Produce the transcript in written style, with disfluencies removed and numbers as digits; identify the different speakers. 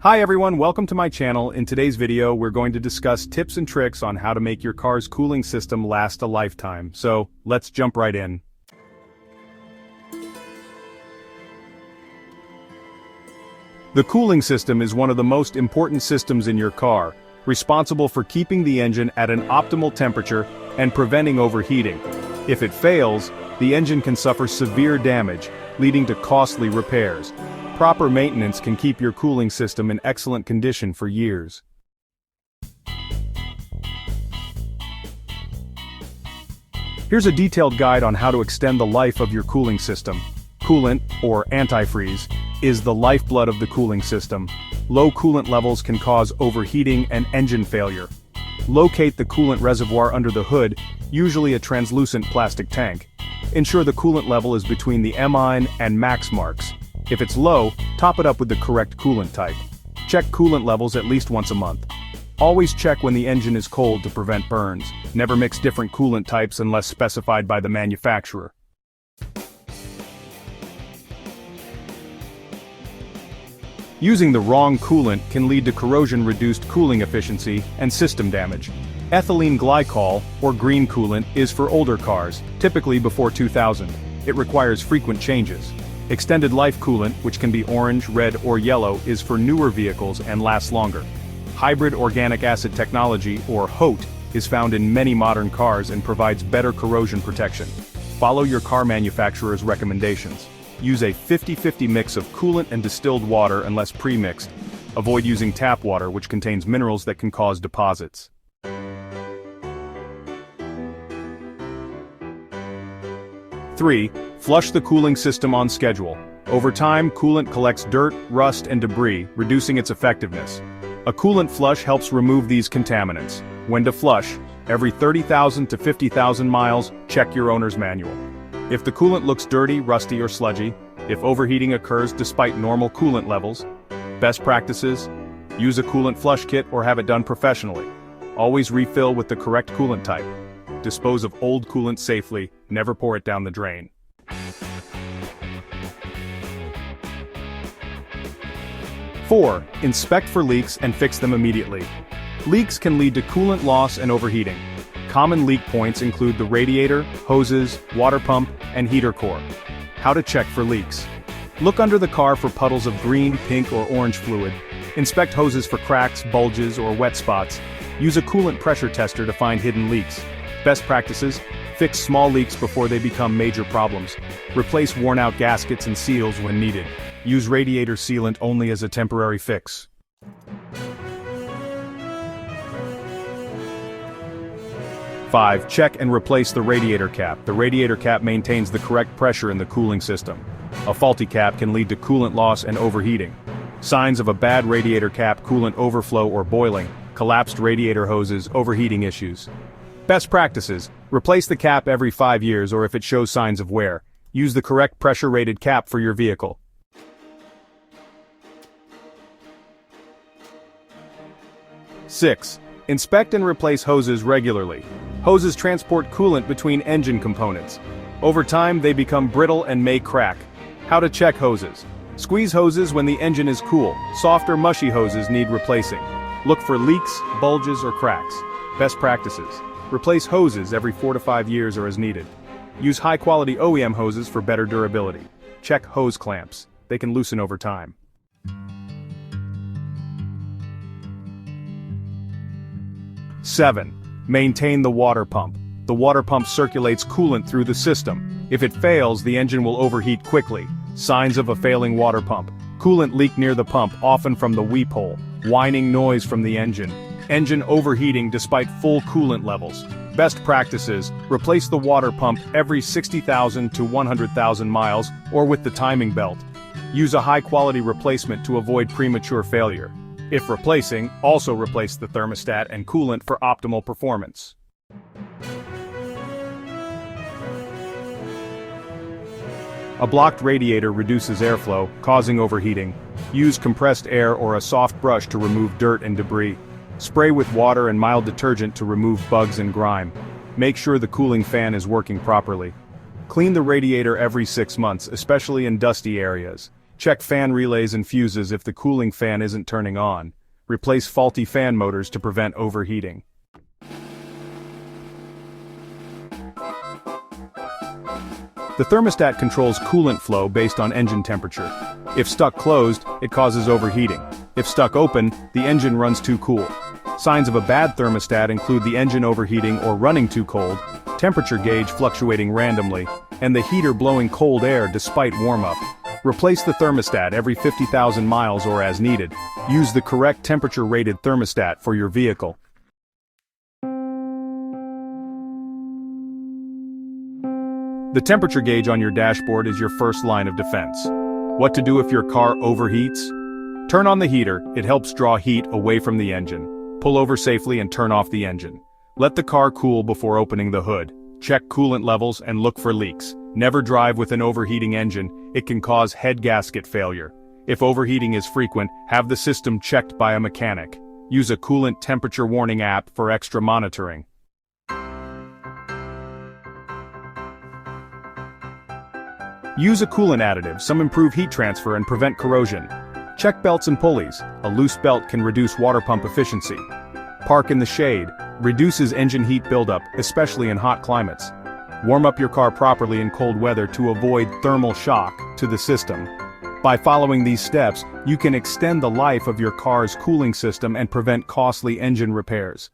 Speaker 1: Hi everyone, welcome to my channel. In today's video, we're going to discuss tips and tricks on how to make your car's cooling system last a lifetime. So, let's jump right in. The cooling system is one of the most important systems in your car, responsible for keeping the engine at an optimal temperature and preventing overheating. If it fails, the engine can suffer severe damage, leading to costly repairs. Proper maintenance can keep your cooling system in excellent condition for years. Here's a detailed guide on how to extend the life of your cooling system. Coolant, or antifreeze, is the lifeblood of the cooling system. Low coolant levels can cause overheating and engine failure. Locate the coolant reservoir under the hood, usually a translucent plastic tank. Ensure the coolant level is between the mine and max marks. If it's low, top it up with the correct coolant type. Check coolant levels at least once a month. Always check when the engine is cold to prevent burns. Never mix different coolant types unless specified by the manufacturer. Using the wrong coolant can lead to corrosion-reduced cooling efficiency and system damage. Ethylene glycol, or green coolant, is for older cars, typically before 2000. It requires frequent changes. Extended life coolant, which can be orange, red, or yellow, is for newer vehicles and lasts longer. Hybrid organic acid technology, or HOAT, is found in many modern cars and provides better corrosion protection. Follow your car manufacturer's recommendations. Use a 50-50 mix of coolant and distilled water unless pre-mixed. Avoid using tap water, which contains minerals that can cause deposits. 3. Flush the cooling system on schedule. Over time, coolant collects dirt, rust, and debris, reducing its effectiveness. A coolant flush helps remove these contaminants. When to flush: every 30,000 to 50,000 miles, check your owner's manual. If the coolant looks dirty, rusty, or sludgy, if overheating occurs despite normal coolant levels. Best practices: use a coolant flush kit or have it done professionally. Always refill with the correct coolant type. Dispose of old coolant safely, never pour it down the drain. 4. Inspect for leaks and fix them immediately. Leaks can lead to coolant loss and overheating. Common leak points include the radiator, hoses, water pump, and heater core. How to check for leaks. Look under the car for puddles of green, pink, or orange fluid. Inspect hoses for cracks, bulges, or wet spots. Use a coolant pressure tester to find hidden leaks. Best practices: fix small leaks before they become major problems. Replace worn-out gaskets and seals when needed. Use radiator sealant only as a temporary fix. 5. Check and replace the radiator cap. The radiator cap maintains the correct pressure in the cooling system. A faulty cap can lead to coolant loss and overheating. Signs of a bad radiator cap: coolant overflow or boiling, collapsed radiator hoses, overheating issues. Best practices: replace the cap every 5 years, or if it shows signs of wear, use the correct pressure-rated cap for your vehicle. 6. Inspect and replace hoses regularly. Hoses transport coolant between engine components. Over time, they become brittle and may crack. How to check hoses. Squeeze hoses when the engine is cool. Soft or mushy hoses need replacing. Look for leaks, bulges, or cracks. Best practices: replace hoses every 4 to 5 years or as needed. Use high-quality OEM hoses for better durability. Check hose clamps. They can loosen over time. 7. Maintain the water pump. The water pump circulates coolant through the system. If it fails, the engine will overheat quickly. Signs of a failing water pump: coolant leak near the pump, often from the weep hole. Whining noise from the engine. Engine overheating despite full coolant levels. Best practices: replace the water pump every 60,000 to 100,000 miles, or with the timing belt. Use a high-quality replacement to avoid premature failure. If replacing, also replace the thermostat and coolant for optimal performance. A blocked radiator reduces airflow, causing overheating. Use compressed air or a soft brush to remove dirt and debris. Spray with water and mild detergent to remove bugs and grime. Make sure the cooling fan is working properly. Clean the radiator every 6 months, especially in dusty areas. Check fan relays and fuses if the cooling fan isn't turning on. Replace faulty fan motors to prevent overheating. The thermostat controls coolant flow based on engine temperature. If stuck closed, it causes overheating. If stuck open, the engine runs too cool. Signs of a bad thermostat include the engine overheating or running too cold, temperature gauge fluctuating randomly, and the heater blowing cold air despite warm-up. Replace the thermostat every 50,000 miles or as needed. Use the correct temperature-rated thermostat for your vehicle. The temperature gauge on your dashboard is your first line of defense. What to do if your car overheats? Turn on the heater, it helps draw heat away from the engine. Pull over safely and turn off the engine. Let the car cool before opening the hood. Check coolant levels and look for leaks. Never drive with an overheating engine, it can cause head gasket failure. If overheating is frequent, have the system checked by a mechanic. Use a coolant temperature warning app for extra monitoring. Use a coolant additive, some improve heat transfer and prevent corrosion. Check belts and pulleys, a loose belt can reduce water pump efficiency. Park in the shade, reduces engine heat buildup, especially in hot climates. Warm up your car properly in cold weather to avoid thermal shock to the system. By following these steps, you can extend the life of your car's cooling system and prevent costly engine repairs.